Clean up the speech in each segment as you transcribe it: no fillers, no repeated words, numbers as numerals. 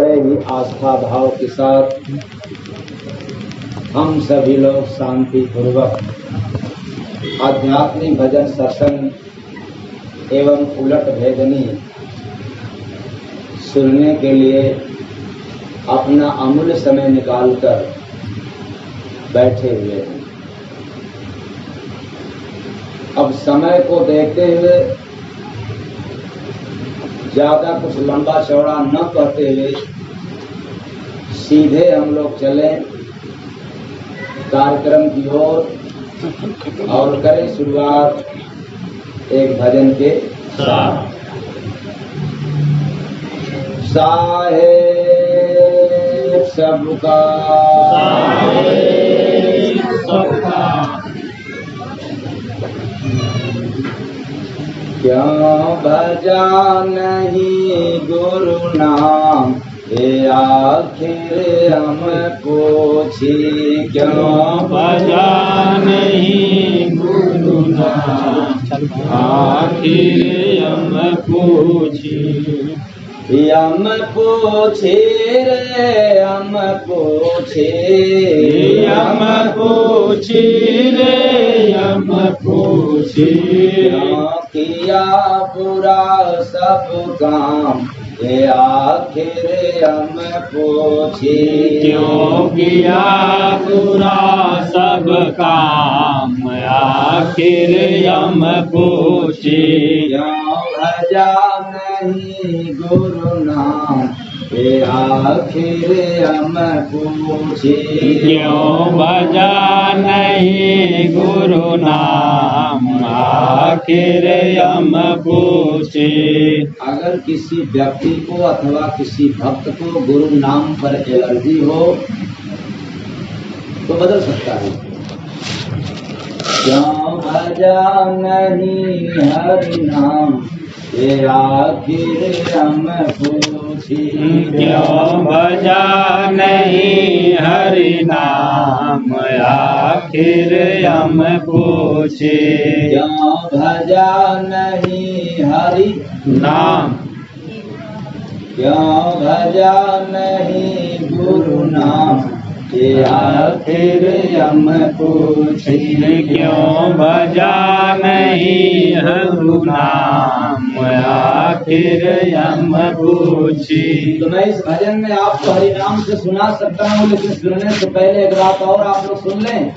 बड़े ही आस्था भाव के साथ हम सभी लोग शांति पूर्वक आध्यात्मिक भजन सत्संग एवं उलट भेदनी सुनने के लिए अपना अमूल्य समय निकालकर बैठे हुए हैं। अब समय को देखते हुए ज्यादा कुछ लंबा चौड़ा न करते हुए सीधे हम लोग चले कार्यक्रम की ओर और करें शुरुआत एक भजन के साथ। साहेब सबका क्यों भजा नहीं गुरु नाम, ये आखिर हम पूछी क्यों भजा नहीं गुरु नाम, आखिर हम पूछी। हम पूछे रे हम पूछे, हम पूछी रे हम पूछी। किया बुरा सब काम, ये आखिर हम पूछे क्यों किया बुरा सब काम, आखिर हम पूछे। क्यों भजा नहीं गुरु नाम, ये आखिर हम पूछे। क्यों भजा नहीं गुरु नाम, आखिर हम पूछे। अगर किसी व्यक्ति को अथवा किसी भक्त को गुरु नाम पर एलर्जी हो तो बदल सकता है। क्यों भजा नहीं हरि नाम, ये आखिर हम पूछी। क्यों भजा नहीं हरि नाम, आखिर हम पूछे। क्यों भजा नहीं हरि नाम, क्यों भजा नहीं गुरु नाम, ये आखिर हम पूछी। क्यों भजा नहीं हरि नाम, आखिर हम पूछी। तो मैं इस भजन में आपको हरि नाम से सुना सकता हूँ, लेकिन सुनने से पहले एक बात और आप लोग सुन लें।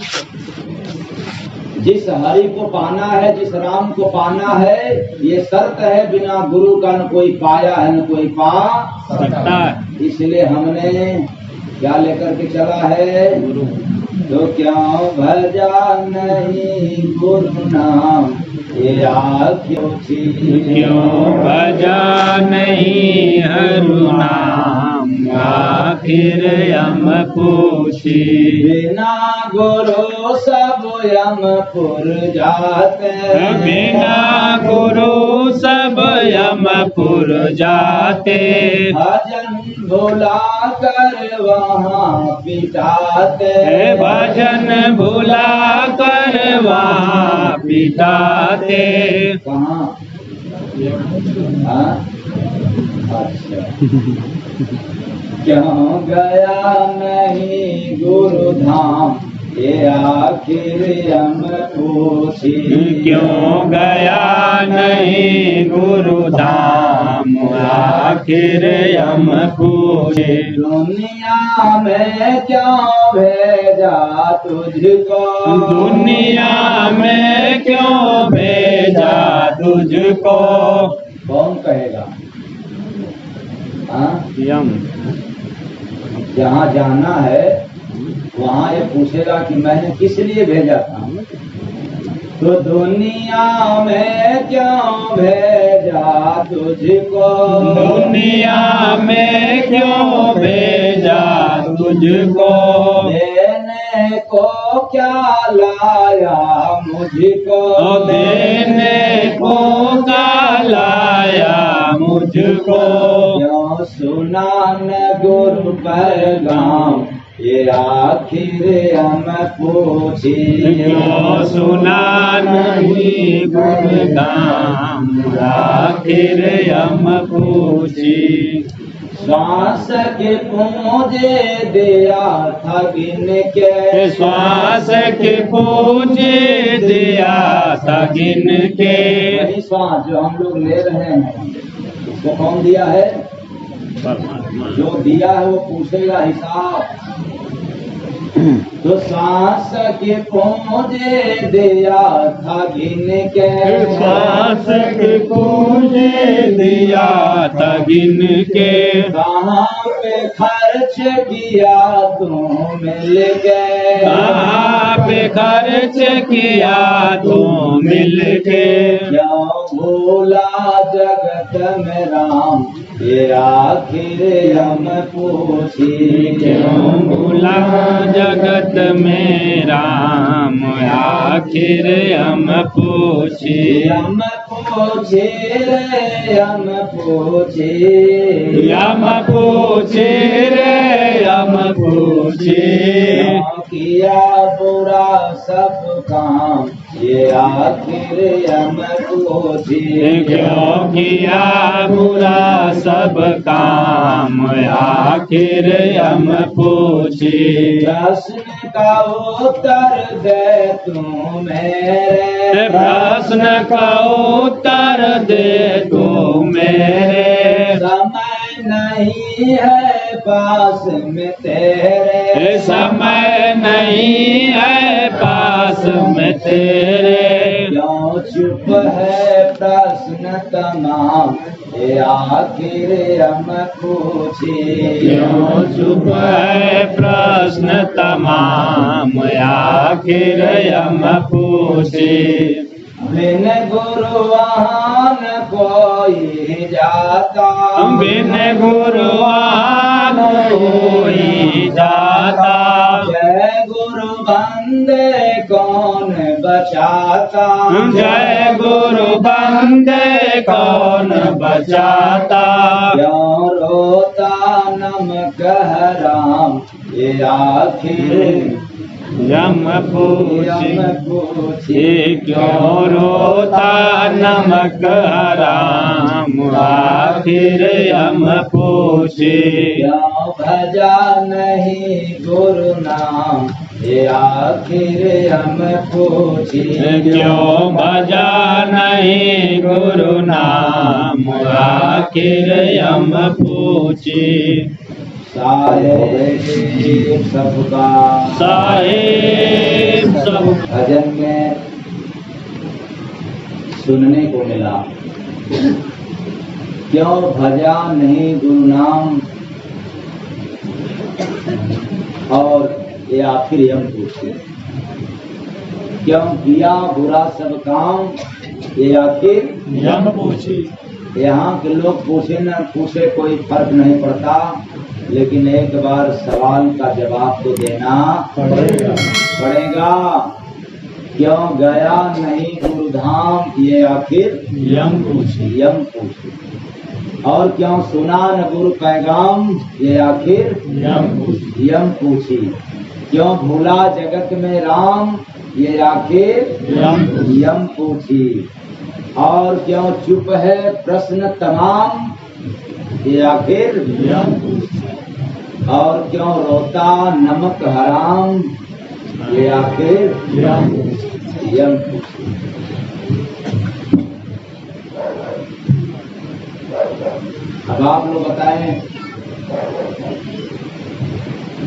जिस हरि को पाना है, जिस राम को पाना है, ये शर्त है, बिना गुरु का न कोई पाया है न कोई पा सकता है। इसलिए हमने क्या लेकर के चला है गुरु। तो क्यों भजा नहीं गुरु नाम, ये आखिर क्यों भजा नहीं हरि नाम, आखिर हम पूछी। बिना गुरु सब यमपुर जाते, बिना गुरु सब यमपुर जाते। भजन भुला कर वहाँ पिटाते, भजन भुला कर वहाँ पिटाते। कहाँ? हाँ? अच्छा। क्यों गया नहीं गुरु धाम, ये आखिर हम पूछी। क्यों गया नहीं गुरु धाम, आखिर हम पूछे। दुनिया में क्यों भेजा तुझको, दुनिया में क्यों भेजा तुझको। कौन कहेगा? हाँ? यम जहाँ जाना है वहाँ ये पूछेगा कि मैंने किस लिए भेजा था। तो दुनिया में क्यों भेजा तुझको, दुनिया में क्यों भेजा तुझको। देने को क्या लाया मुझको, देने को क्या लाया मुझको। क्यों सुना न गुरु पैगाम, ये आखिर हम पूछी। क्यों सुना नहीं गुरु नाम, आखिर हम पूछी। श्वास के पूंजे दिया था गिन के, श्वास के पूंजे दिया था गिन के। वही श्वास जो हम लोग ले रहे हैं उसको कौन दिया है? जो दिया है वो पूछेगा हिसाब। तो श्वास के पूंजे दिया था गिन के, श्वास के पूंजे दिया था गिन के। कहाँ पे खर्च किया तू मिल गए, कहाँ पे खर्च किया तू मिल के। क्यों भूला जगत में राम, ये आखिर हम पूछी। क्यों भूला जगत में राम, आखिर हम पूछे। हम पूछे रे हम पूछे, हम पूछे रे हम पूछे। किया बुरा सब काम, ये आखिर हम पूछे। क्यों किया बुरा सब काम, आखिर हम पूछे। प्रश्न का उत्तर दे तू मेरे, प्रश्न का उत्तर दे तू मेरे। समय नहीं है पास में तेरे, समय नहीं है पास में तेरे। क्यों चुप है प्रश्न तमाम, ये आखिर हम पूछे। क्यों चुप है प्रश्न तमाम, आखिर हम पूछे। बिन गुरुवान कोई जाता, बिन गुरुवान कोई जाता। जय गुरु बंदे कौन बचाता, जय गुरु बंदे कौन बचाता। क्यों रोता नमक हराम, ये आखिर यम पूछे। क्यों रोता नमक हराम, आखिर यम पूछे। क्यों भजा नहीं गुरु नाम, ये आखिर हम पूछे। क्यों भजा नहीं गुरु नाम, आखिर यम पूछे। साहेब सबका साहेब सब भजन में सुनने को मिला। क्यों भजा नहीं गुरु नाम, और ये आखिर हम पूछे। क्यों किया बुरा सब काम, ये आखिर यम पूछे। यहाँ के लोग पूछे न पूछे कोई फर्क नहीं पड़ता, लेकिन एक बार सवाल का जवाब तो देना पड़ेगा। क्यों गया नहीं गुरुधाम, ये आखिर यम पूछे। यम पूछे। और क्यों सुना न गुरु पैगाम, ये आखिर यम पूछे। यम पूछी। क्यों भूला जगत में राम, ये आखिर यम पूछी। और क्यों चुप है प्रश्न तमाम, ये आखिर यम पूछे। और क्यों रोता नमक हराम, ये आखिर यम यम पूछी। अब आप लोग बताएं,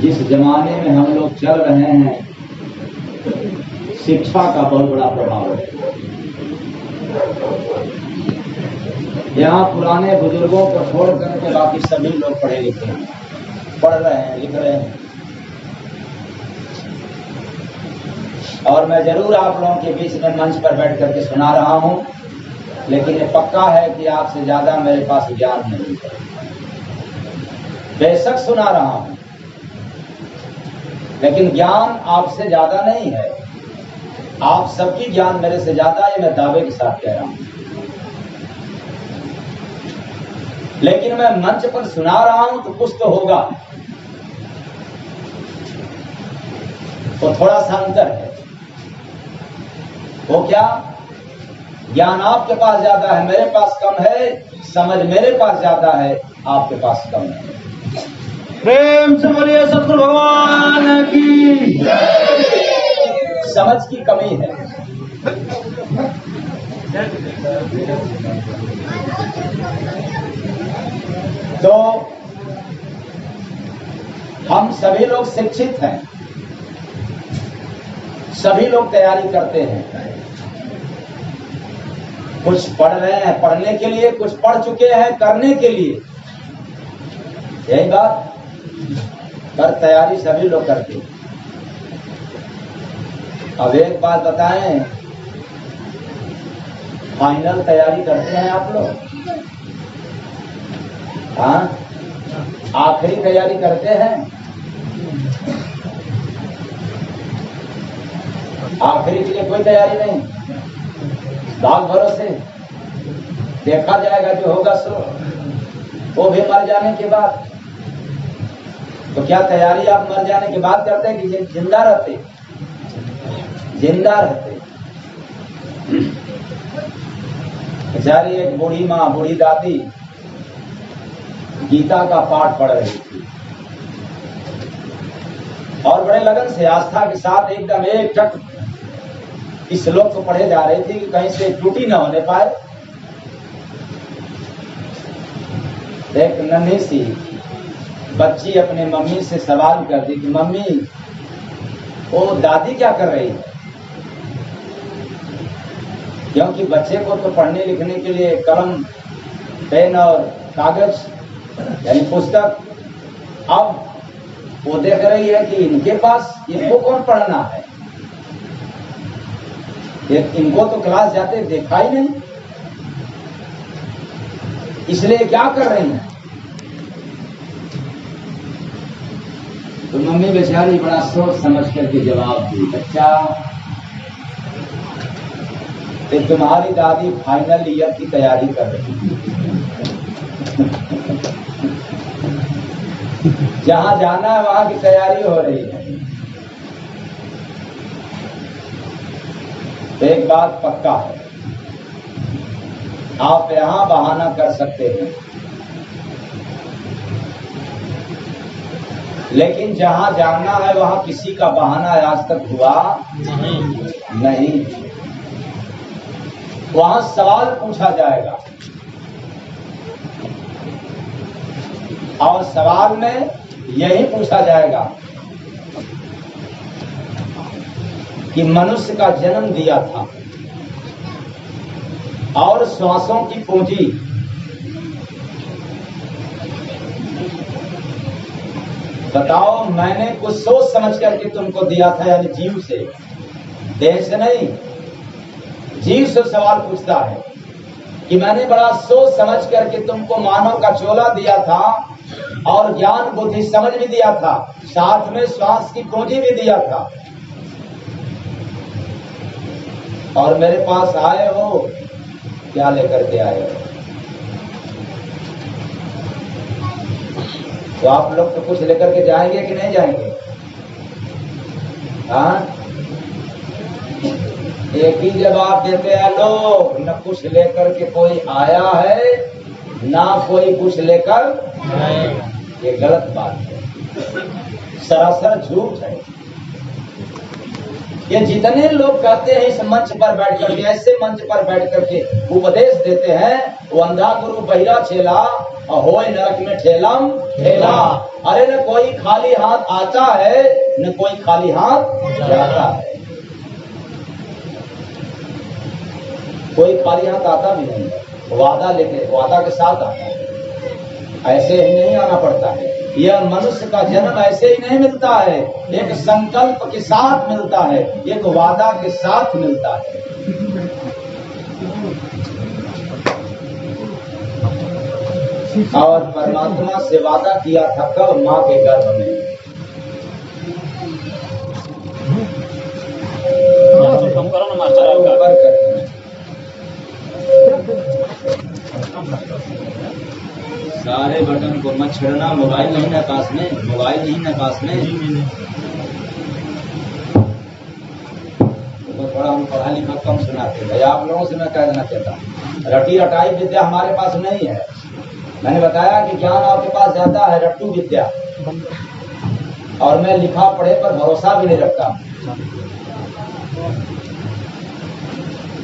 जिस जमाने में हम लोग चल रहे हैं, शिक्षा का बहुत बड़ा प्रभाव है। यहाँ पुराने बुजुर्गों को छोड़ करके बाकी सभी लोग पढ़े लिखे हैं, पढ़ रहे हैं, लिख रहे हैं। और मैं जरूर आप लोगों के बीच में मंच पर बैठ करके सुना रहा हूँ, लेकिन ये पक्का है कि आपसे ज्यादा मेरे पास ज्ञान नहीं है। बेशक सुना रहा हूँ, लेकिन ज्ञान आपसे ज्यादा नहीं है। आप सबकी ज्ञान मेरे से ज्यादा है, मैं दावे के साथ कह रहा हूँ। लेकिन मैं मंच पर सुना रहा हूं तो कुछ तो होगा, तो थोड़ा सा अंतर है। वो क्या? ज्ञान आपके पास ज्यादा है, मेरे पास कम है, समझ मेरे पास ज्यादा है, आपके पास कम है। प्रेम से बोलिए सतगुरु भगवान की। समझ की कमी है। तो हम सभी लोग शिक्षित हैं, सभी लोग तैयारी करते हैं। कुछ पढ़ रहे हैं पढ़ने के लिए, कुछ पढ़ चुके हैं करने के लिए, यही बात। पर तैयारी सभी लोग करते हैं। अब एक बात बताएं, फाइनल तैयारी करते हैं आप लोग? हाँ, आखिरी तैयारी करते हैं? आखिरी के लिए कोई तैयारी नहीं, भाग भरोसे देखा जाएगा, जो होगा सो, वो भी मर जाने के बाद। तो क्या तैयारी आप मर जाने के बाद करते हैं कि जिंदा रहते? जिंदा रहते। बेचारी एक बूढ़ी माँ, बूढ़ी दादी गीता का पाठ पढ़ रही थी और बड़े लगन से आस्था के साथ एकदम एक टक इस श्लोक को पढ़े जा रही थी कि कहीं से त्रुटि न होने पाए। एक नन्ही सी बच्ची अपने मम्मी से सवाल कर दी कि मम्मी, वो दादी क्या कर रही है? क्योंकि बच्चे को तो पढ़ने लिखने के लिए कलम, पेन और कागज यानी पुस्तक, अब वो देख रही है कि इनके पास, इनको कौन पढ़ना है? इनको तो क्लास जाते देखा ही नहीं, इसलिए क्या कर रही हैं? तो मम्मी बेचारी बड़ा सोच समझ करके जवाब दी, बच्चा, तुम्हारी दादी फाइनल ईयर की तैयारी कर रही है। जहां जाना है वहां की तैयारी हो रही है। एक बात पक्का है, आप यहां बहाना कर सकते हैं, लेकिन जहां जाना है वहां किसी का बहाना आज तक हुआ नहीं। वहां सवाल पूछा जाएगा और सवाल में यही पूछा जाएगा कि मनुष्य का जन्म दिया था और श्वासों की पूंजी, बताओ मैंने कुछ सोच समझ करके तुमको दिया था, यानी जीव से, देह से नहीं। जीव से सवाल पूछता है कि मैंने बड़ा सोच समझ करके तुमको मानव का चोला दिया था और ज्ञान बुद्धि समझ भी दिया था, साथ में श्वास की पूंजी भी दिया था, और मेरे पास आए हो, क्या लेकर के आए हो? तो आप लोग तो कुछ लेकर के जाएंगे कि नहीं जाएंगे? हाँ, एक ही जवाब देते हैं लोग, न कुछ लेकर के कोई आया है, ना कोई कुछ लेकर आएगा। ये गलत बात है, सरासर झूठ है। ये जितने लोग कहते हैं इस मंच पर बैठ करके, ऐसे मंच पर बैठ करके उपदेश देते हैं, वो अंधा गुरु बहिरा छेला और होए नरक में ठेलम ठेला। अरे न कोई खाली हाथ आता है, न कोई खाली हाथ जाता है। कोई खाली हाथ आता भी नहीं, वादा लेके, वादा के साथ आता है। ऐसे ही नहीं आना पड़ता है। यह मनुष्य का जन्म ऐसे ही नहीं मिलता है, एक संकल्प के साथ मिलता है, एक वादा के साथ मिलता है। और परमात्मा से वादा किया था कब? माँ के गर्भ में। सारे बटन को मत छेड़ना। मोबाइल नहीं है पास में, मोबाइल नहीं है पास में, तो थोड़ा हम पढ़ा लिखा कम सुनाते भाई। आप लोगों से मैं कह देना चाहता हूँ, रटी रटाई विद्या हमारे पास नहीं है। मैंने बताया कि ज्ञान आपके पास ज्यादा है, रट्टू विद्या, और मैं लिखा पढ़े पर भरोसा भी नहीं रखता।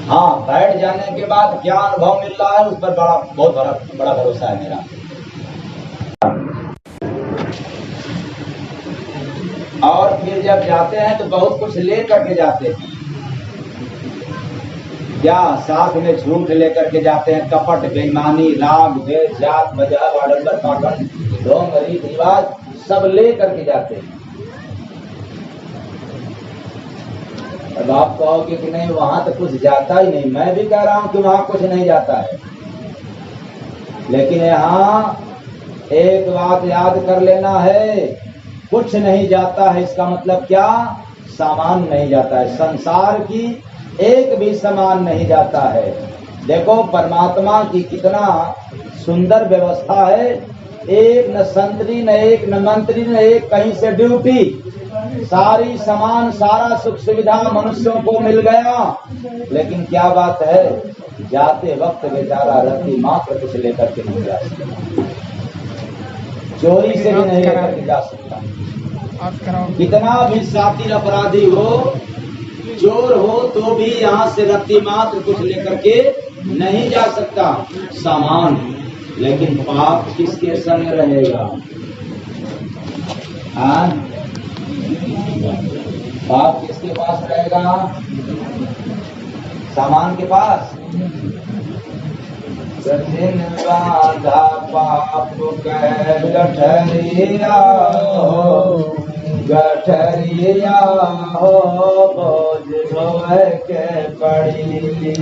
हाँ, बैठ जाने के बाद क्या अनुभव मिल रहा है उस पर बहुत बड़ा भरोसा है मेरा। और फिर जब जाते हैं तो बहुत कुछ ले करके जाते हैं। क्या साथ में झूठ लेकर के जाते हैं, कपट, बेईमानी, राग, द्वेष, जात, मजहब, आडंबर, पाखंड, ढोंग, रीत रिवाज सब ले करके जाते हैं। अब आप कहोगे कि नहीं वहां तो कुछ जाता ही नहीं। मैं भी कह रहा हूं कि वहां कुछ नहीं जाता है, लेकिन यहाँ एक बात याद कर लेना है, कुछ नहीं जाता है इसका मतलब क्या? सामान नहीं जाता है। संसार की एक भी सामान नहीं जाता है। देखो परमात्मा की कितना सुंदर व्यवस्था है। एक न संतरी, न एक न मंत्री, न एक कहीं से ड्यूटी, सारी सामान, सारा सुख सुविधा मनुष्यों को मिल गया। लेकिन क्या बात है, जाते वक्त बेचारा रत्ती मात्र कुछ लेकर के नहीं जा सकता, चोरी से भी नहीं लेकर के जा सकता। कितना भी सातिर अपराधी हो, चोर हो, तो भी यहाँ से रत्ती मात्र कुछ लेकर के नहीं जा सकता सामान। लेकिन पाप किसके संग रहेगा? हाँ, पाप किसके पास रहेगा? सामान के पास। कठिन बाधा पाप कह गठरिया हो, गठरिया हो, बोझ ढोए के पड़ी।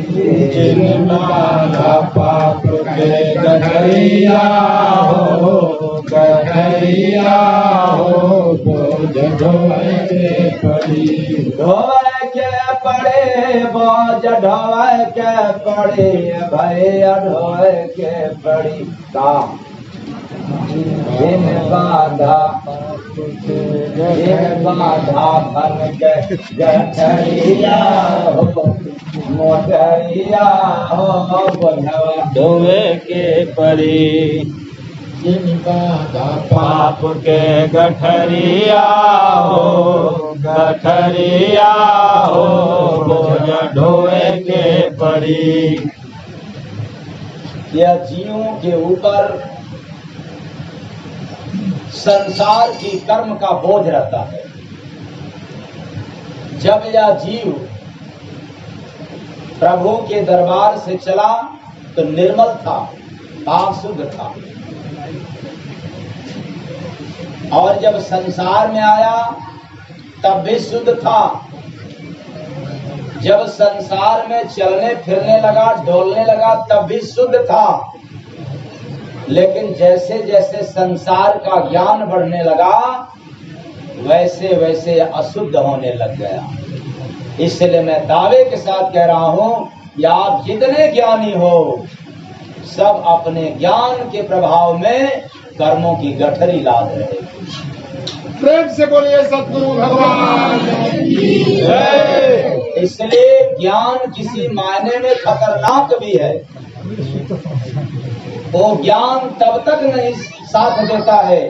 जिन बाधा पाप के गठरिया हो, गठरिया हो, बोझ ढोए के पड़ी। ढोए के पड़े, बोझ ढोए के पड़े, भैया ढोए के पड़ी। का जिन बाधा बन के गठरिया हो, मोटरिया हो, बोझवा ढोए के पड़ी। जिन बाधा पाप के गठरिया हो, गठरिया हो, बोझ ढोए के पड़ी। यह जीवों के ऊपर संसार की कर्म का बोझ रहता है। जब यह जीव प्रभु के दरबार से चला तो निर्मल था, पाप शुद्ध था, और जब संसार में आया तब भी शुद्ध था। जब संसार में चलने फिरने लगा, डोलने लगा, तब भी शुद्ध था। लेकिन जैसे जैसे संसार का ज्ञान बढ़ने लगा, वैसे वैसे अशुद्ध होने लग गया। इसलिए मैं दावे के साथ कह रहा हूं कि आप जितने ज्ञानी हो, सब अपने ज्ञान के प्रभाव में कर्मों की गठरी लाद रहे। प्रेम से बोलिए सतगुरु भगवान की जय। इसलिए ज्ञान किसी मायने में खतरनाक भी है। वो ज्ञान तब तक नहीं साथ देता है,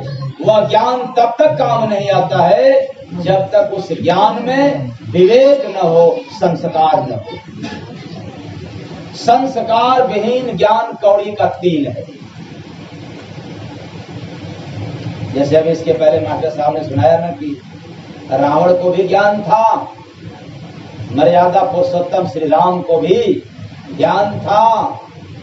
वह ज्ञान तब तक काम नहीं आता है जब तक उस ज्ञान में विवेक न हो, संस्कार न हो। संस्कार विहीन ज्ञान कौड़ी का तिल है। जैसे अभी इसके पहले मास्टर साहब ने सुनाया ना कि रावण को भी ज्ञान था, मर्यादा पुरुषोत्तम श्री राम को भी ज्ञान था,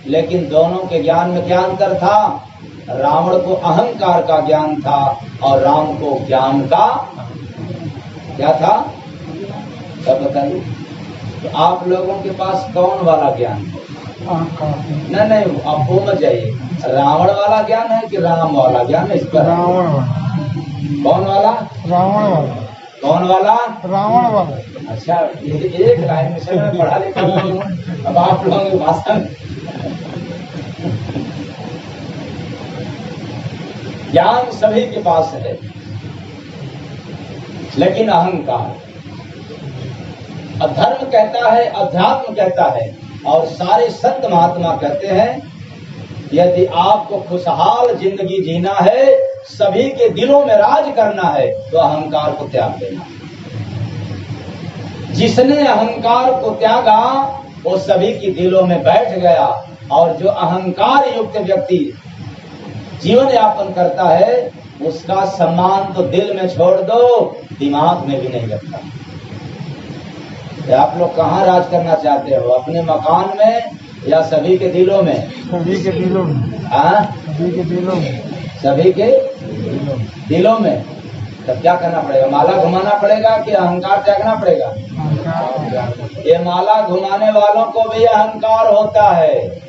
लेकिन दोनों के ज्ञान में क्या अंतर था? रावण को अहंकार का ज्ञान था और राम को ज्ञान का क्या था? सब बताइए। तो आप लोगों के पास कौन वाला ज्ञान है? नहीं, आप वो मत जाइए। रावण वाला ज्ञान है कि राम वाला ज्ञान है? इस पर रावण वाला। कौन वाला? रावण वाला। कौन वाला? रावण वाला। अच्छा, एक लाइन में से मैं पढ़ा लिखा हूं, अब आप लोगों की भाषा। ज्ञान सभी के पास है, लेकिन अहंकार, अधर्म कहता है, अध्यात्म कहता है, और सारे संत महात्मा कहते हैं यदि आपको खुशहाल जिंदगी जीना है, सभी के दिलों में राज करना है, तो अहंकार को त्याग देना। जिसने अहंकार को त्यागा वो सभी के दिलों में बैठ गया, और जो अहंकार युक्त व्यक्ति जीवन यापन करता है उसका सम्मान तो दिल में छोड़ दो, दिमाग में भी नहीं लगता। आप लोग कहाँ राज करना चाहते हो, अपने मकान में या सभी के दिलों में? सभी के दिलों में। हाँ, सभी के दिलों में। सभी के दिलों में। तब क्या करना पड़ेगा? माला घुमाना पड़ेगा कि अहंकार त्यागना पड़ेगा? ये माला घुमाने वालों को भी अहंकार होता है,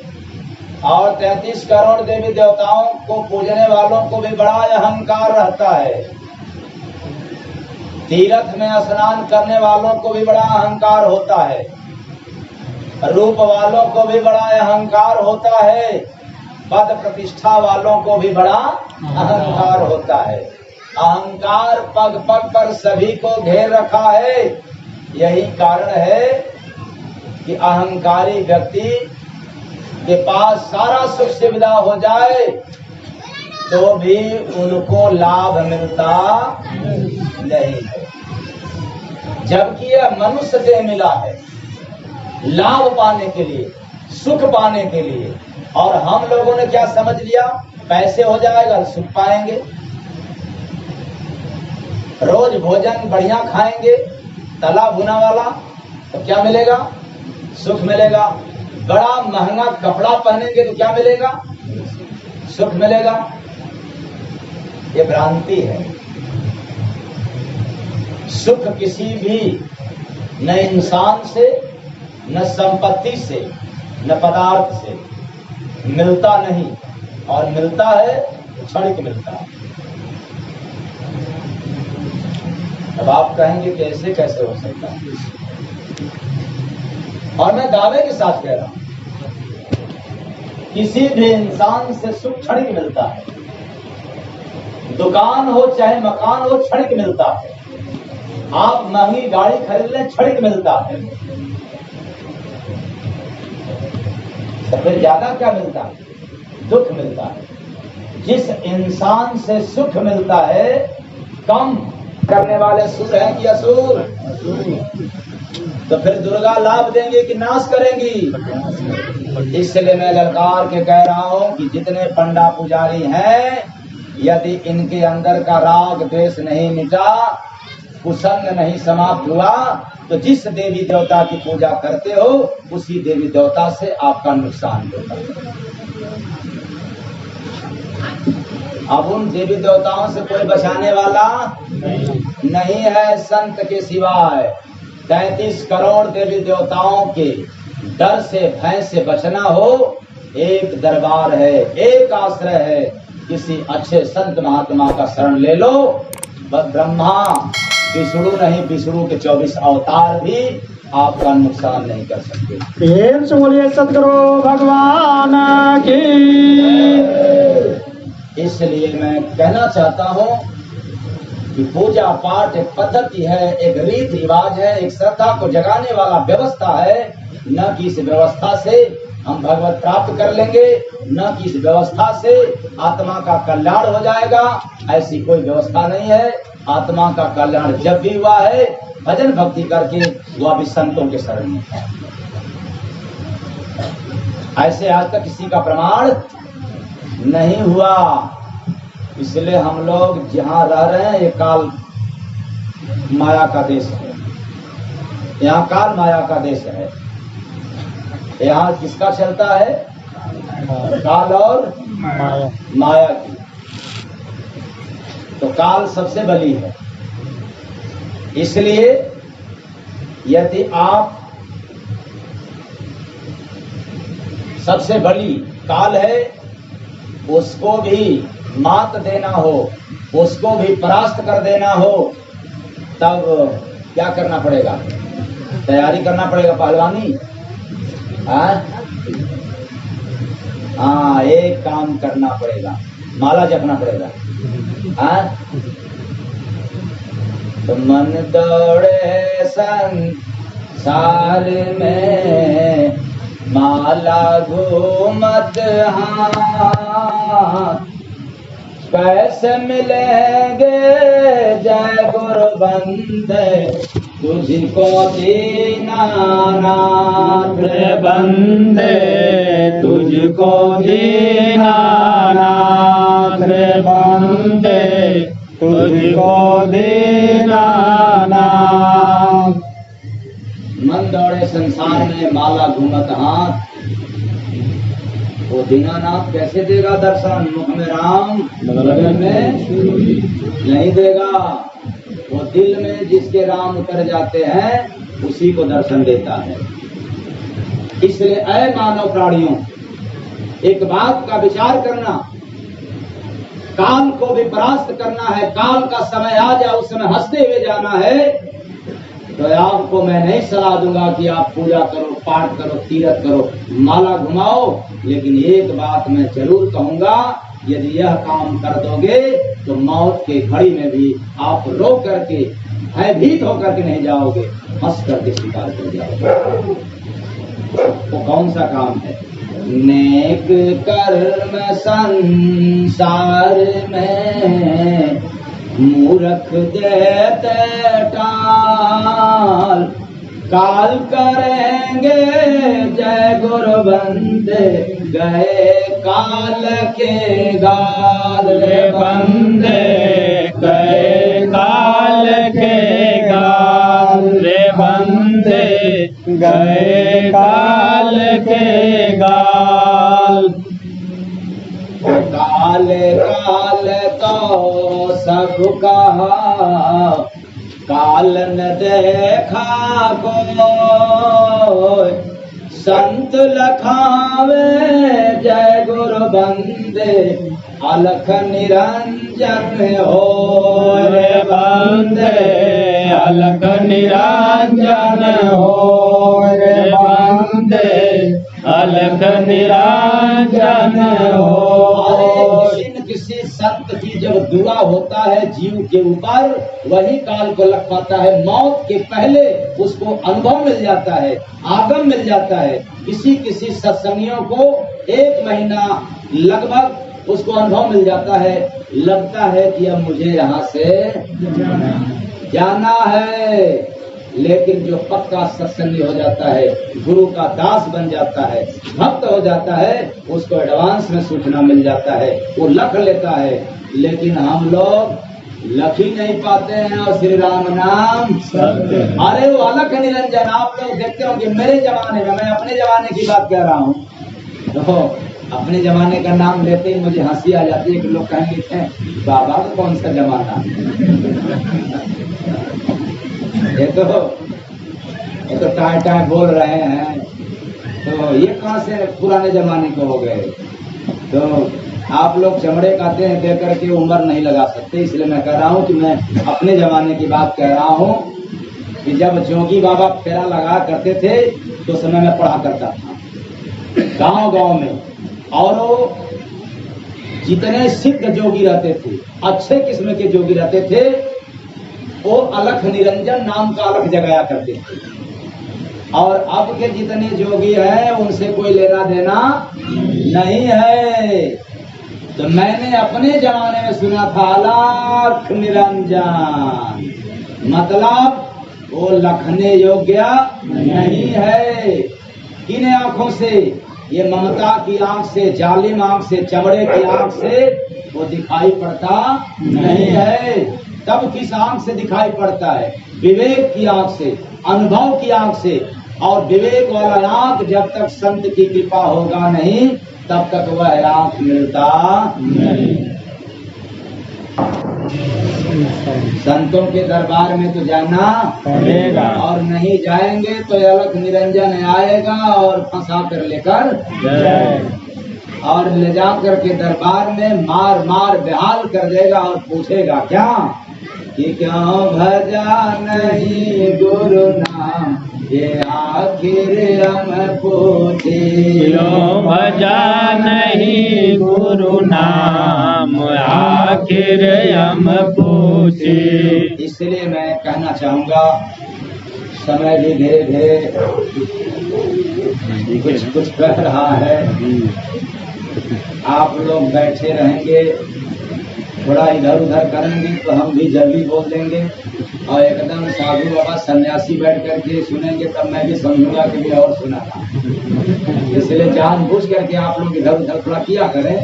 और 33 करोड़ देवी देवताओं को पूजने वालों को भी बड़ा अहंकार रहता है। तीर्थ में स्नान करने वालों को भी बड़ा अहंकार होता है, रूप वालों को भी बड़ा अहंकार होता है, पद प्रतिष्ठा वालों को भी बड़ा अहंकार होता है। अहंकार पग पग पर सभी को घेर रखा है। यही कारण है कि अहंकारी व्यक्ति के पास सारा सुख सुविधा हो जाए तो भी उनको लाभ मिलता नहीं है, जबकि यह मनुष्य देह मिला है लाभ पाने के लिए, सुख पाने के लिए। और हम लोगों ने क्या समझ लिया, पैसे हो जाएगा सुख पाएंगे, रोज भोजन बढ़िया खाएंगे तला भुना वाला तो क्या मिलेगा? सुख मिलेगा। बड़ा महंगा कपड़ा पहनेंगे तो क्या मिलेगा? सुख मिलेगा। ये भ्रांति है। सुख किसी भी न इंसान से, न संपत्ति से, न पदार्थ से मिलता नहीं, और मिलता है तो क्षणिक मिलता है। अब आप कहेंगे कैसे कैसे हो सकता है, और मैं दावे के साथ कह रहा हूं किसी भी इंसान से सुख क्षणिक मिलता है। दुकान हो चाहे मकान हो क्षणिक मिलता है। आप महंगी गाड़ी खरीद लें क्षणिक मिलता है। सबसे ज्यादा क्या मिलता है? दुख मिलता है। जिस इंसान से सुख मिलता है, कम करने वाले सुर हैं कि असुर? तो फिर दुर्गा लाभ देंगे कि नाश करेंगी? इसलिए मैं ललकार के कह रहा हूं कि जितने पंडा पुजारी हैं, यदि इनके अंदर का राग द्वेष नहीं मिटा, कुसंग नहीं समाप्त हुआ, तो जिस देवी देवता की पूजा करते हो उसी देवी देवता से आपका नुकसान होता है। अब उन देवी देवताओं से कोई बचाने वाला नहीं है संत के सिवाय। 33 करोड़ देवी देवताओं के डर से, भय से बचना हो, एक दरबार है, एक आश्रय है, किसी अच्छे संत महात्मा का शरण ले लो। ब्रह्मा विष्णु नहीं, विष्णु के 24 अवतार भी आपका नुकसान नहीं कर सकते। प्रेम से बोलिए सतगुरु भगवान की। इसलिए मैं कहना चाहता हूँ कि पूजा पाठ एक पद्धति है, एक रीत रिवाज है, एक श्रद्धा को जगाने वाला व्यवस्था है। न कि इस व्यवस्था से हम भगवत प्राप्त कर लेंगे, न कि इस व्यवस्था से आत्मा का कल्याण हो जाएगा। ऐसी कोई व्यवस्था नहीं है। आत्मा का कल्याण जब भी हुआ है भजन भक्ति करके, वह भी संतों के शरण में। ऐसे आज तक किसी का प्रमाण नहीं हुआ। इसलिए हम लोग जहाँ रह रहे हैं ये काल माया का देश है। यहाँ काल माया का देश है। यहाँ किसका चलता है? काल और माया की। तो काल सबसे बली है। इसलिए यदि आप सबसे बली काल है उसको भी मात देना हो, उसको भी परास्त कर देना हो, तब क्या करना पड़ेगा? तैयारी करना पड़ेगा, पहलवानी। हाँ, एक काम करना पड़ेगा, माला जपना पड़ेगा। तो मन दौड़े सार में माला घूमत हाथ कैसे मिलेंगे जय गुरु बंदे तुझको दीनानाथ बंदे तुझको दीनानाथ बंदे तुझको दीनानाथ। मन दौड़े संसार में माला घूमत हाथ, वो दीनानाथ कैसे देगा दर्शन? मुख में राम बगल में नहीं देगा। वो दिल में जिसके राम उतर जाते हैं उसी को दर्शन देता है। इसलिए ऐ मानव प्राणियों, एक बात का विचार करना, काल को भी परास्त करना है। काल का समय आ जाए उस समय हंसते हुए जाना है। तो आपको मैं नहीं सलाह दूंगा कि आप पूजा करो, पाठ करो, तीर्थ करो, माला घुमाओ, लेकिन एक बात मैं जरूर कहूंगा, यदि यह काम कर दोगे तो मौत के घड़ी में भी आप रो करके भयभीत होकर के नहीं जाओगे, हंस करके स्वीकार कर जाओगे। वो कौन सा काम है? नेक कर्म संसार में मूर्ख देते टाल, काल करेंगे जय गुरु बंदे गए काल के गाल। बंदे गए काल के गाल रे बंदे गए काल के गाल। काल काल तो सब कहा, काल न देखा कोई, संत लखावे जय गुरु बंदे अलख निरंजन हो। रे बंदे अलख निरंजन हो रे बंदे अलख निरंजन हो। किसी संत की जब दुआ होता है जीव के ऊपर, वही काल को लग पाता है। मौत के पहले उसको अनुभव मिल जाता है, आगम मिल जाता है। किसी सत्संगियों को 1 महीना लगभग उसको अनुभव मिल जाता है, लगता है कि अब मुझे यहाँ से जाना है। लेकिन जो पक्का सत्संगी हो जाता है, गुरु का दास बन जाता है, भक्त हो जाता है, उसको एडवांस में सूचना मिल जाता है, वो लख लेता है। लेकिन हम लोग लख ही नहीं पाते हैं। और श्री राम नाम अरे वो अलख निरंजन। आप लोग देखते हो कि मेरे जमाने में, मैं अपने जमाने की बात कह रहा हूँ, तो अपने जमाने का नाम लेते ही मुझे हंसी आ जाती है कि लोग कहेंगे बाबा का कौन सा जमाना। ये तो टाय बोल रहे हैं, तो ये कहाँ से पुराने जमाने के हो गए। तो आप लोग चमड़े काटे हैं दे करके उम्र नहीं लगा सकते। इसलिए मैं कह रहा हूँ कि मैं अपने जमाने की बात कह रहा हूँ कि जब जोगी बाबा फेरा लगा करते थे तो समय में पढ़ा करता था गांव में। और जितने सिद्ध जोगी रहते थे, अच्छे किस्म के जोगी रहते थे, वो अलख निरंजन नाम का अलख जगाया करते थे। और अब के जितने जोगी हैं उनसे कोई लेना देना नहीं है। तो मैंने अपने जमाने में सुना था अलख निरंजन, मतलब वो लखने योग्य नहीं है। किन आंखों से? ये ममता की आंख से, जालिम आंख से, चमड़े की आंख से वो दिखाई पड़ता नहीं है। तब किस आंख से दिखाई पड़ता है? विवेक की आंख से, अनुभव की आंख से। और विवेक वाला आंख जब तक संत की कृपा होगा नहीं, तब तक वह आंख मिलता नहीं। संतों के दरबार में तो जाना पड़ेगा, और नहीं जाएंगे तो अलख निरंजन आएगा और फंसा कर लेकर और ले जा करके दरबार में मार मार बेहाल कर देगा और पूछेगा क्या कि क्यों भजा नहीं गुरु नाम, ये आखिर हम पूछे। क्यों भजा नहीं गुरु नाम, आखिर हम पूछे। इसलिए मैं कहना चाहूंगा समय भी धीरे धीरे कुछ कुछ कर रहा है। आप लोग बैठे रहेंगे, थोड़ा इधर उधर करेंगे तो हम भी जल्दी बोल देंगे, और एकदम साधु बाबा सन्यासी बैठ करके सुनेंगे तब मैं भी समझूंगा कि भी और सुना था। इसलिए जानबूझ करके आप लोग इधर उधर थोड़ा किया करें।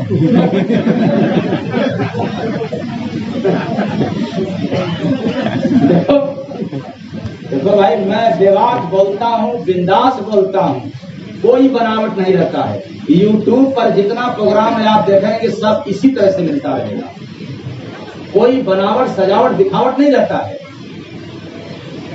देखो भाई, मैं बेवाक बोलता हूँ, बिंदास बोलता हूँ, कोई बनावट नहीं रहता है। YouTube पर जितना प्रोग्राम है आप देखेंगे सब इसी तरह से मिलता रहेगा, कोई बनावट सजावट दिखावट नहीं रहता है।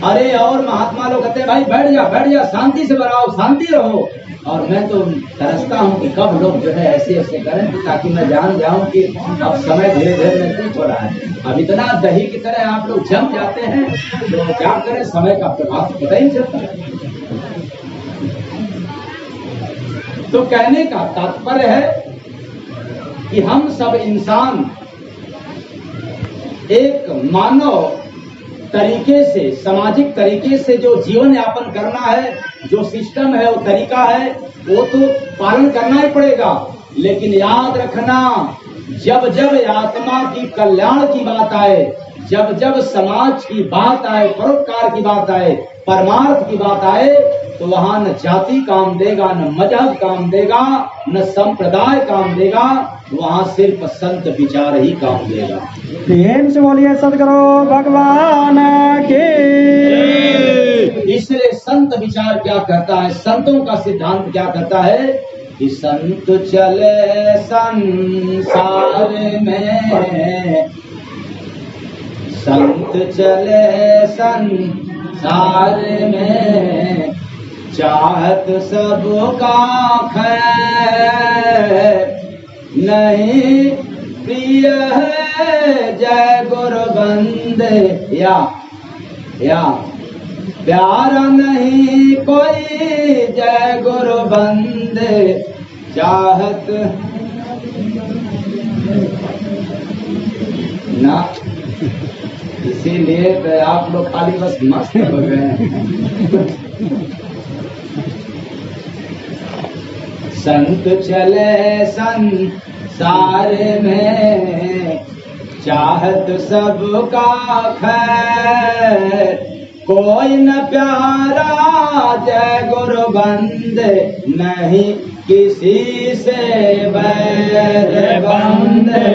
अरे और महात्मा लोग कहते हैं भाई बैठ जा शांति से बनाओ, शांति रहो, और मैं तो तरसता हूँ कि कब लोग जो है ऐसे ऐसे करें, ताकि मैं जान जाऊं कि अब समय धीरे धीरे नजदीक हो रहा है। अब इतना दही की तरह आप लोग जम जाते हैं तो क्या करें, समय का प्रभाव पता ही नहीं चलता। तो कहने का तात्पर्य है कि हम सब इंसान एक मानव तरीके से, सामाजिक तरीके से जो जीवन यापन करना है, जो सिस्टम है, वो तरीका है, वो तो पालन करना ही पड़ेगा। लेकिन याद रखना, जब जब आत्मा की कल्याण की बात आए, जब जब समाज की बात आए, परोपकार की बात आए, परमार्थ की बात आए, तो वहां न जाति काम देगा, न मजहब काम देगा, न संप्रदाय काम देगा, वहां सिर्फ संत विचार ही काम देगा। प्रेम से बोलिए सदगुरु भगवान की। इसलिए संत विचार क्या कहता है, संतों का सिद्धांत क्या कहता है कि संत चले संसार में, संत चले संसार में, चाहत सबका खैर, नहीं प्रिय है जय गुरु बंदे, या प्यारा नहीं कोई जय गुरु बंदे, चाहत ना। इसीलिए तो आप लोग खाली बस मस्त हो गए हैं। संत चले संसार में, चाहत सबका खैर, कोई न प्यारा जय गुरु बंदे, नहीं किसी से बैर बंदे,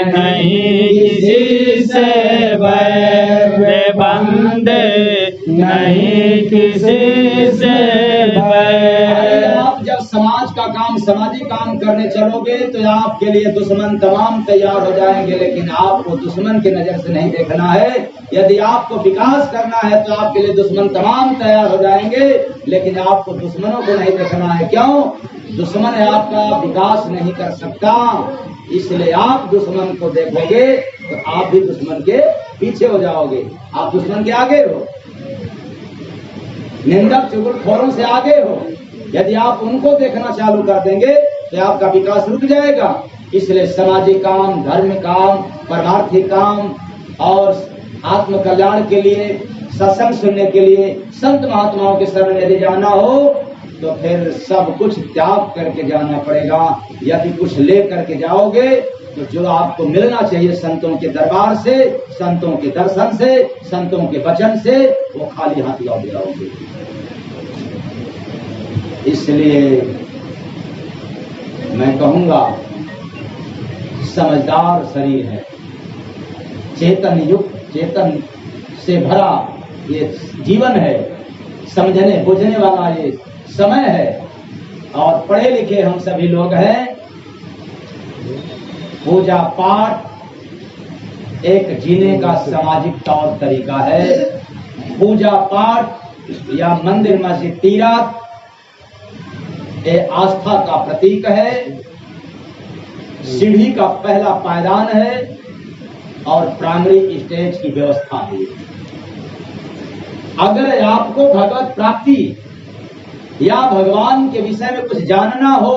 नहीं किसी से बैर बंदे, नहीं किसी से बैर। आप जब समाज का काम, सामाजिक काम करने चलोगे तो आपके लिए दुश्मन तमाम तैयार हो जाएंगे, लेकिन आपको दुश्मन की नजर से नहीं देखना है। यदि आपको विकास करना है तो आपके लिए दुश्मन तमाम तैयार हो जाएंगे, लेकिन आपको दुश्मनों को नहीं देखना है। क्यों? दुश्मन आपका विकास नहीं कर सकता, इसलिए आप दुश्मन को देखोगे तो आप भी दुश्मन के पीछे हो जाओगे, आप दुश्मन के आगे हो, निंदक चुगलखोरों से आगे हो। यदि आप उनको देखना चालू कर देंगे तो आपका विकास रुक जाएगा। इसलिए सामाजिक काम, धर्म काम, परमार्थिक काम और आत्म कल्याण के लिए, सत्संग सुनने के लिए संत महात्माओं के शरण यदि जाना हो तो फिर सब कुछ त्याग करके जाना पड़ेगा। यदि कुछ ले करके जाओगे तो जो आपको मिलना चाहिए संतों के दरबार से, संतों के दर्शन से, संतों के वचन से, वो खाली हाथ लौट जाओगे। इसलिए मैं कहूंगा, समझदार शरीर है, चेतन युक्त, चेतन से भरा ये जीवन है, समझने बुझने वाला ये समय है, और पढ़े लिखे हम सभी लोग हैं। पूजा पाठ एक जीने का सामाजिक तौर तरीका है। पूजा पाठ या मंदिर मस्जिद तीर्थ ये आस्था का प्रतीक है, सीढ़ी का पहला पायदान है और प्राइमरी स्टेज की व्यवस्था है। अगर आपको भगवत प्राप्ति या भगवान के विषय में कुछ जानना हो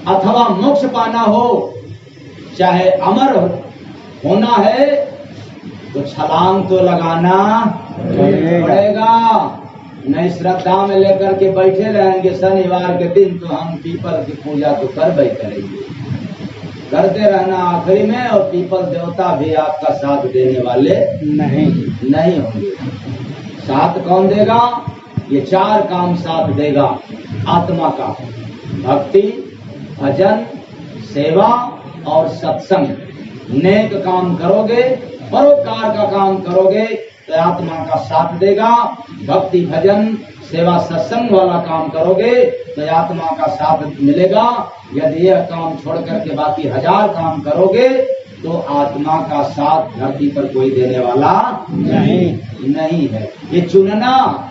अथवा मोक्ष पाना हो, चाहे अमर होना है तो छलांग तो लगाना पड़ेगा। नहीं श्रद्धा में लेकर के बैठे रहेंगे शनिवार के दिन तो हम पीपल की पूजा तो करबे करेंगे, करते रहना आखिरी में। और पीपल देवता भी आपका साथ देने वाले नहीं होंगे। साथ कौन देगा? ये 4 काम साथ देगा आत्मा का, भक्ति, भजन, सेवा और सत्संग। नेक काम करोगे, परोपकार का काम करोगे तो आत्मा का साथ देगा। भक्ति, भजन, सेवा, सत्संग वाला काम करोगे तो आत्मा का साथ मिलेगा। यदि यह काम छोड़ करके बाकी 1000 काम करोगे तो आत्मा का साथ धरती पर कोई देने वाला नहीं है। ये चुनना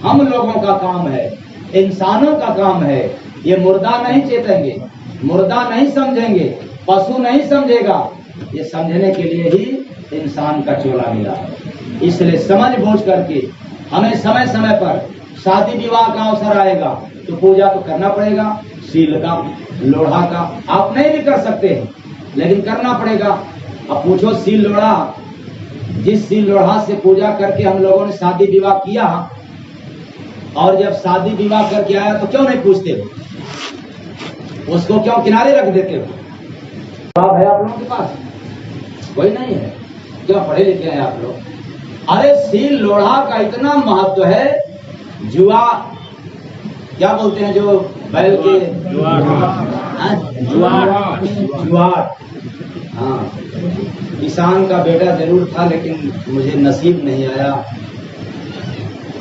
हम लोगों का काम है, इंसानों का काम है। ये मुर्दा नहीं चेतेंगे, मुर्दा नहीं समझेंगे, पशु नहीं समझेगा। ये समझने के लिए ही इंसान का चोला मिला है। इसलिए समझ बूझ करके हमें समय समय पर शादी विवाह का अवसर आएगा तो पूजा तो करना पड़ेगा। सील का, लोढ़ा का आप नहीं भी कर सकते हैं लेकिन करना पड़ेगा। अब पूछो सील लोढ़ा, जिस सील लोढ़ा से पूजा करके हम लोगों ने शादी विवाह किया और जब शादी विवाह करके आया तो क्यों नहीं पूछते हो? उसको क्यों किनारे रख देते हो? जवाब है आप लोगों के पास? कोई नहीं है। क्यों पढ़े लिखे हैं आप लोग? अरे सील लोढ़ा का इतना महत्व है। जुआ क्या बोलते हैं जो बैल के? जुआर। हाँ, किसान का बेटा जरूर था लेकिन मुझे नसीब नहीं आया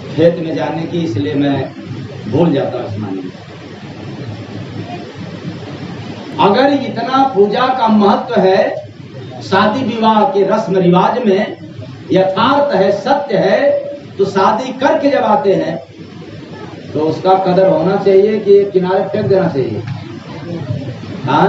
खेत में जाने की, इसलिए मैं भूल जाता आसमानी। अगर इतना पूजा का महत्व है, शादी विवाह के रस्म रिवाज में यथार्थ है, सत्य है, तो शादी करके जब आते हैं तो उसका कदर होना चाहिए कि किनारे फेंक देना चाहिए? हाँ?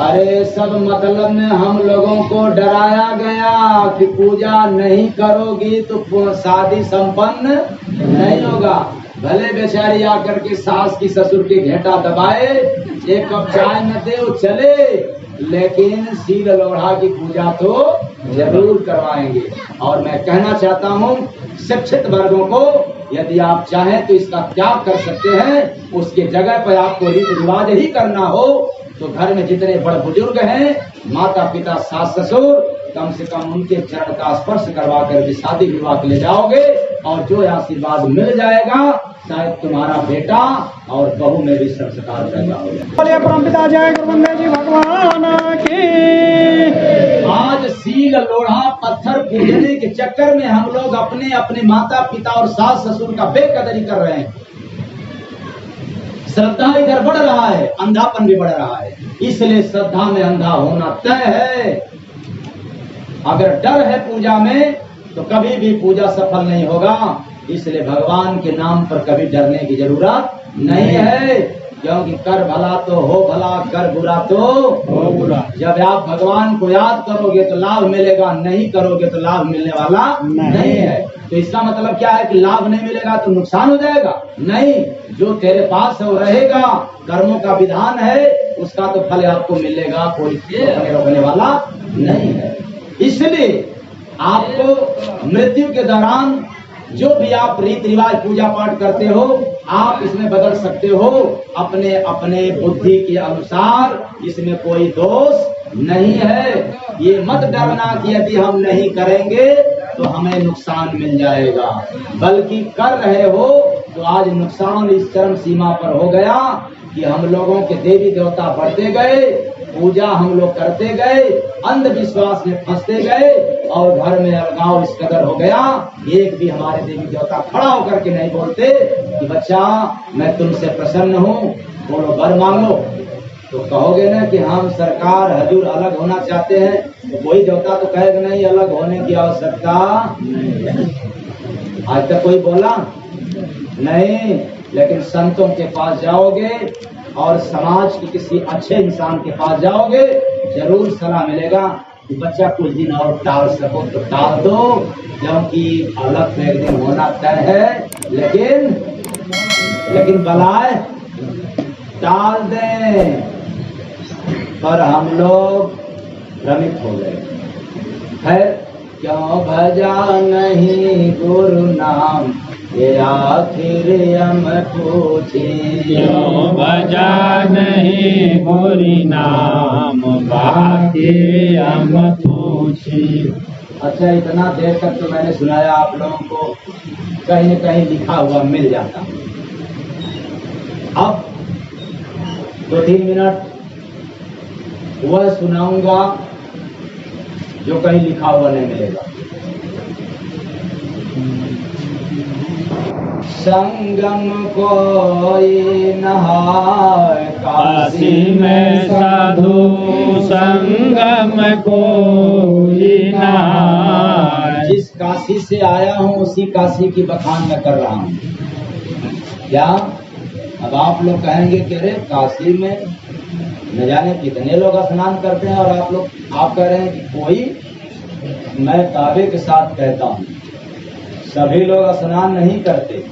अरे सब मतलब में हम लोगों को डराया गया कि पूजा नहीं करोगी तो शादी संपन्न नहीं होगा। भले बेचारी आकर के सास की ससुर की घेटा दबाए, एक कप चाय न दे वो चले, लेकिन सील लोढ़ा की पूजा तो जरूर करवाएंगे। और मैं कहना चाहता हूँ शिक्षित वर्गों को, यदि आप चाहें तो इसका त्याग कर सकते हैं। उसके जगह पर आपको रीति रिवाज ही करना हो तो घर में जितने बड़े बुजुर्ग हैं, माता पिता, सास ससुर, कम से कम उनके चरण का स्पर्श करवा करके शादी विवाह के ले जाओगे और जो आशीर्वाद मिल जाएगा शायद तुम्हारा बेटा और बहू में भी संस्कार पैदा हो जाए। परमपिता जय गुरुवंदे जी भगवान की। आज सील लोढ़ा पत्थर पूजने के चक्कर में हम लोग अपने अपने माता पिता और सास ससुर का बेकदरी कर रहे हैं। श्रद्धा इधर बढ़ रहा है, अंधापन भी बढ़ रहा है। इसलिए श्रद्धा में अंधा होना तय है। अगर डर है पूजा में तो कभी भी पूजा सफल नहीं होगा। इसलिए भगवान के नाम पर कभी डरने की जरूरत नहीं है, क्योंकि कर भला तो हो भला, कर बुरा तो हो बुरा। जब आप भगवान को याद करोगे तो लाभ मिलेगा, नहीं करोगे तो लाभ मिलने वाला नहीं है। तो इसका मतलब क्या है कि लाभ नहीं मिलेगा तो नुकसान हो जाएगा? नहीं, जो तेरे पास है वो रहेगा। कर्मों का विधान है, उसका तो फल आपको मिलेगा, कोई रोकने वाला नहीं है। इसलिए आपको मृत्यु के दौरान जो भी आप रीति रिवाज पूजा पाठ करते हो आप इसमें बदल सकते हो अपने अपने बुद्धि के अनुसार। इसमें कोई दोष नहीं है। ये मत डरना कि यदि हम नहीं करेंगे तो हमें नुकसान मिल जाएगा, बल्कि कर रहे हो तो आज नुकसान इस चरम सीमा पर हो गया कि हम लोगों के देवी देवता बढ़ते गए, पूजा हम लोग करते गए, अंधविश्वास में फंसते गए और घर में अलगाव इस कदर हो गया। एक भी हमारे देवी देवता खड़ा होकर के नहीं बोलते कि बच्चा मैं तुमसे प्रसन्न हूँ, बोलो वर मांगो। तो कहोगे ना कि हम सरकार हजूर अलग होना चाहते हैं, तो कोई देवता तो कहेगा नहीं अलग होने की आवश्यकता। आज तक कोई बोला नहीं, लेकिन संतों के पास जाओगे और समाज के किसी अच्छे इंसान के पास जाओगे जरूर सलाह मिलेगा कि बच्चा कुछ दिन और टाल सको तो टाल दो, क्योंकि अलग तो एक दिन होना तय है, लेकिन बलाए टाल दें। पर हम लोग भ्रमित हो गए। है क्यों भजा नहीं गुरु नाम, ये आखिर हम पूछे। क्यों भजा नहीं गुरु नाम, बाकी हम पूछे। अच्छा, इतना देर तक तो मैंने सुनाया आप लोगों को, कहीं न कहीं लिखा हुआ मिल जाता। अब 2-3 मिनट वह सुनाऊंगा जो कहीं लिखा हुआ नहीं मिलेगा। संगम कोई नहाए काशी में साधु, संगम कोई नहाए। जिस काशी से आया हूँ उसी काशी की बखान मैं कर रहा हूँ। क्या अब आप लोग कहेंगे कि अरे काशी में न जाने कितने लोग स्नान करते हैं, और आप कह रहे हैं कि कोई। मैं दावे के साथ कहता हूँ सभी लोग स्नान नहीं करते।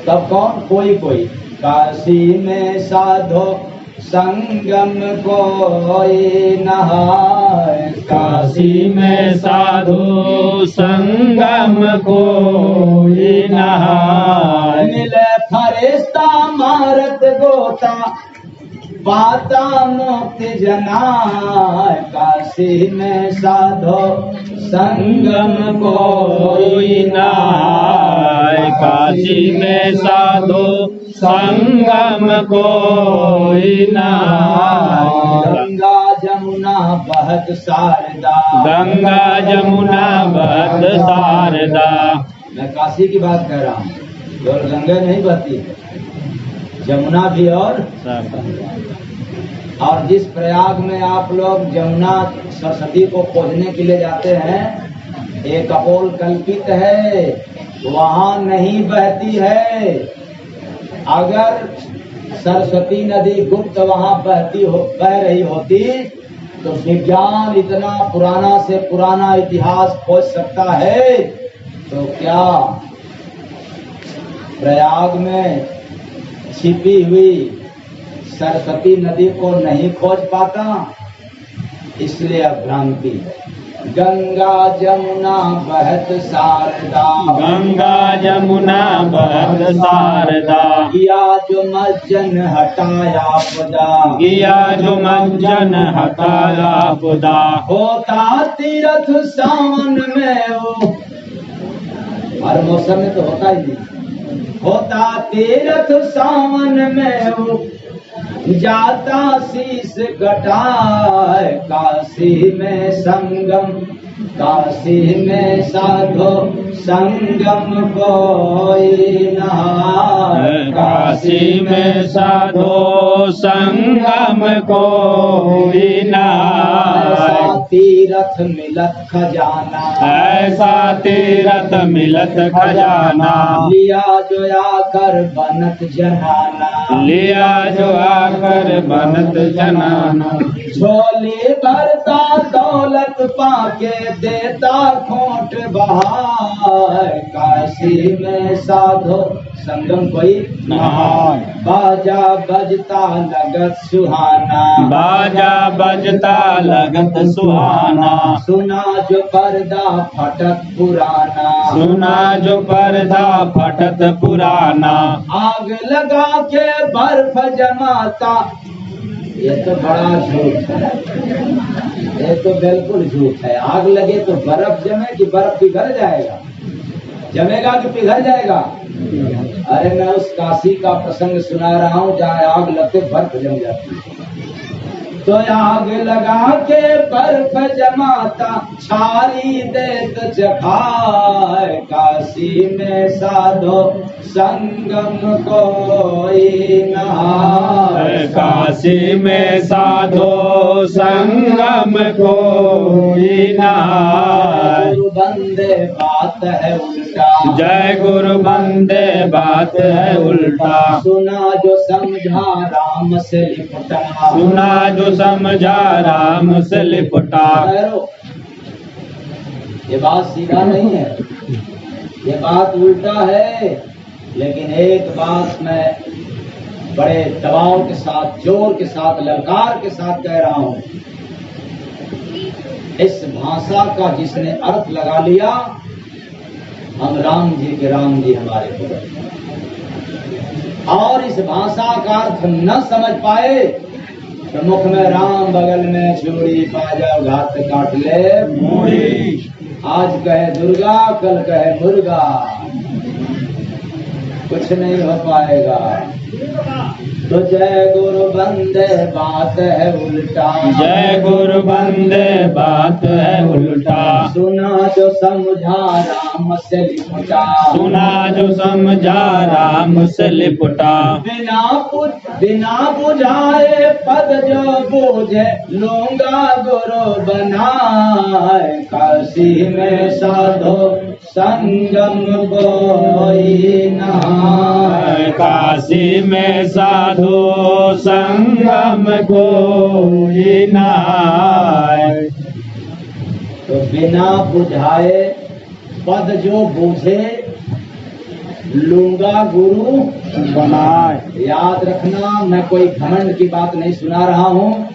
तब कौन? कोई कोई। काशी में साधो संगम कोई नहाए, काशी में साधु संगम कोई नहाए। मिले फरिश्ता मारत गोता, पाता मुक्ति जनाए। काशी में साधो संगम कोई नहाए। काशी में साधु संगम कोई नहाए। गंगा जमुना बहत शारदा, गंगा जमुना बहत शारदा। मैं काशी की बात कह रहा हूँ, केवल गंगा नहीं बहती है, जमुना भी। और जिस प्रयाग में आप लोग जमुना सरस्वती को खोजने के लिए जाते हैं, एक कपोल कल्पित है, वहाँ नहीं बहती है। अगर सरस्वती नदी गुप्त वहाँ बह रही होती तो विज्ञान इतना पुराना से पुराना इतिहास खोज सकता है, तो क्या प्रयाग में छिपी हुई सरस्वती नदी को नहीं खोज पाता? इसलिए अभ्रांति है। गंगा जमुना बहत शारदा, गंगा जमुना बहत शारदा। किया जो मज्जन हटाया पुदा, किया जो मज्जन हटाया पुदा। होता तीरथ सावन में वो, हर मौसम में तो होता ही नहीं। होता तीरथ सावन में वो, जाता शीश घटाए। काशी में संगम, काशी में साधो संगम कोई नहाए। काशी में साधो संगम कोई नहाए। तीरथ मिलत खजाना, ऐसा तीरथ मिलत खजाना। लिया जो आकर बनत जनाना, लिया जो आकर बनत जनाना। झोली भरता दौलत पाके, देता खोट बहाए। काशी में साधो संगम कोई नहाए। बाजा बजता लगत सुहाना, बाजा बजता लगत सुहाना। सुना जो पर्दा फटत पुराना, सुना जो पर्दा फटत पुराना। आग लगा के बर्फ जमाता। ये तो बड़ा झूठ है, ये तो बिल्कुल झूठ है। आग लगे तो बर्फ जमे कि बर्फ पिघल जाएगा? जमेगा कि पिघल जाएगा? अरे मैं उस काशी का प्रसंग सुना रहा हूँ जहाँ आग लगते बर्फ जम जाती है। तो आग लगा के बर्फ जमाता, छारी देत चखाए। काशी में साधो संगम कोई नहाए। काशी में साधो संगम कोई नहाए। गुरु बंदे बात है उल्टा, जय गुरु बंदे बात है उल्टा। सुना जो समझा राम से लिपटा, सुना जो समझा राम से लिपटा। ये बात सीधा नहीं है, ये बात उल्टा है। लेकिन एक बात मैं बड़े दबाव के साथ, जोर के साथ, ललकार के साथ कह रहा हूँ। इस भाषा का जिसने अर्थ लगा लिया, हम राम जी के राम जी हमारे भगत। और इस भाषा का अर्थ न समझ पाए तो मुख में राम, बगल में छुरी, पाजा घात काट ले मूड़ी। आज कहे दुर्गा, कल कहे मुर्गा, कुछ नहीं हो पाएगा। तो जय गुरु बंदे बात है उल्टा, जय गुरु बंदे बात है उल्टा। सुना जो समझा राम से लिपटा, सुना जो समझा राम से लिपटा। बिना बुझाए पद जो बूझे लूंगा गुरु बनाए। काशी में साधो संगम कोई नहाए, काशी में साधु संगम कोई नहाए। तो बिना बुझाए पद जो बूझे लूंगा गुरु बनाए। याद रखना, मैं कोई घमंड की बात नहीं सुना रहा हूँ।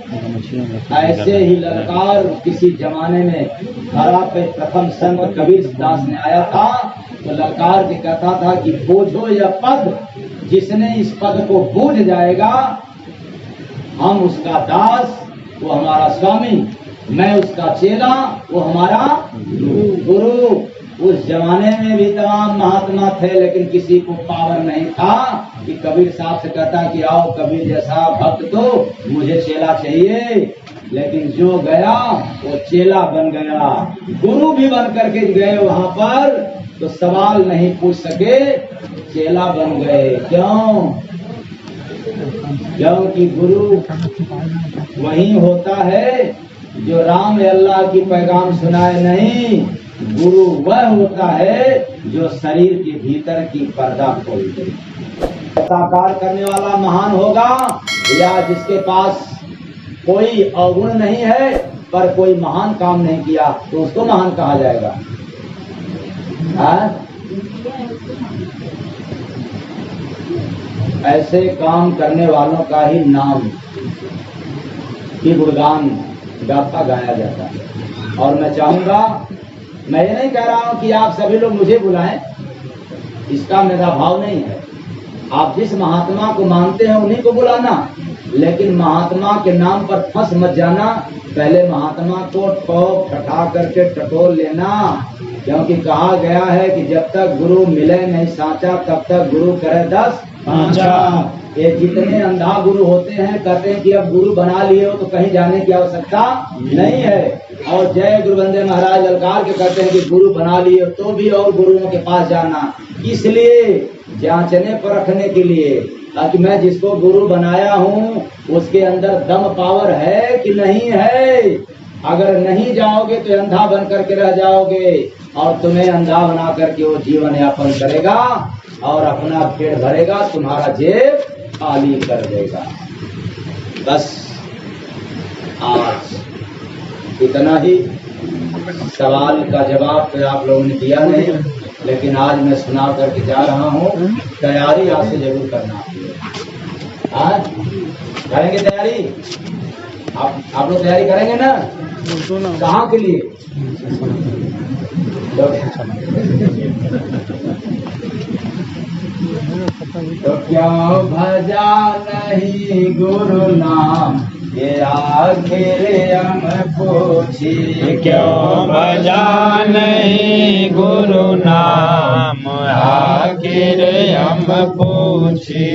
ऐसे ही ललकार किसी जमाने में हरा पे प्रथम संत कबीर दास ने आया था, तो ललकार के कहता था कि बूझो यह पद, जिसने इस पद को बूझ जाएगा हम उसका दास, वो हमारा स्वामी, मैं उसका चेला, वो हमारा गुरु। उस जमाने में भी तमाम महात्मा थे, लेकिन किसी को पावर नहीं था कि कबीर साहब से कहता कि आओ कबीर जैसा भक्त तो मुझे चेला चाहिए। लेकिन जो गया वो चेला बन गया, गुरु भी बन करके गए वहां पर, तो सवाल नहीं पूछ सके, चेला बन गए। क्यों? क्योंकि गुरु वही होता है जो राम अल्लाह की पैगाम सुनाए नहीं। गुरु वह होता है जो शरीर के भीतर की पर्दा खोल दे। साकार करने वाला महान होगा, या जिसके पास कोई अवगुण नहीं है पर कोई महान काम नहीं किया तो उसको महान कहा जाएगा। ऐसे काम करने वालों का ही नाम की गुणगान गाता गाया जाता है। और मैं चाहूंगा, मैं ये नहीं कह रहा हूं कि आप सभी लोग मुझे बुलाएं, इसका मेरा भाव नहीं है। आप जिस महात्मा को मानते हैं उन्हीं को बुलाना, लेकिन महात्मा के नाम पर फंस मत जाना। पहले महात्मा को ठोक ठठा करके टटोल लेना, क्योंकि कहा गया है कि जब तक गुरु मिले नहीं साचा तब तक गुरु करे 10 पांचा। ये जितने अंधा गुरु होते हैं कहते हैं कि अब गुरु बना लिए हो तो कहीं जाने की आवश्यकता नहीं है। और जय गुरु बंदे महाराज ललकार के कहते हैं कि गुरु बना लिए हो तो भी और गुरुओं के पास जाना, इसलिए जांचने पर रखने के लिए, ताकि मैं जिसको गुरु बनाया हूँ उसके अंदर दम पावर है कि नहीं है। अगर नहीं जाओगे तो अंधा बन करके रह जाओगे, और तुम्हें अंधा बना करके वो जीवन यापन करेगा और अपना पेट भरेगा, तुम्हारा जेब खाली कर देगा। बस आज इतना ही। सवाल का जवाब तो आप लोगों ने दिया नहीं, लेकिन आज मैं सुना करके जा रहा हूँ। तैयारी आज से जरूर करना। आज करेंगे तैयारी? आप लोग तैयारी करेंगे ना? कहाँ के लिए? तो क्यों भजा नहीं गुरु नाम, ये आखिर हम पूछी। क्यों भजा नहीं गुरु नाम, आखिर हम पूछी।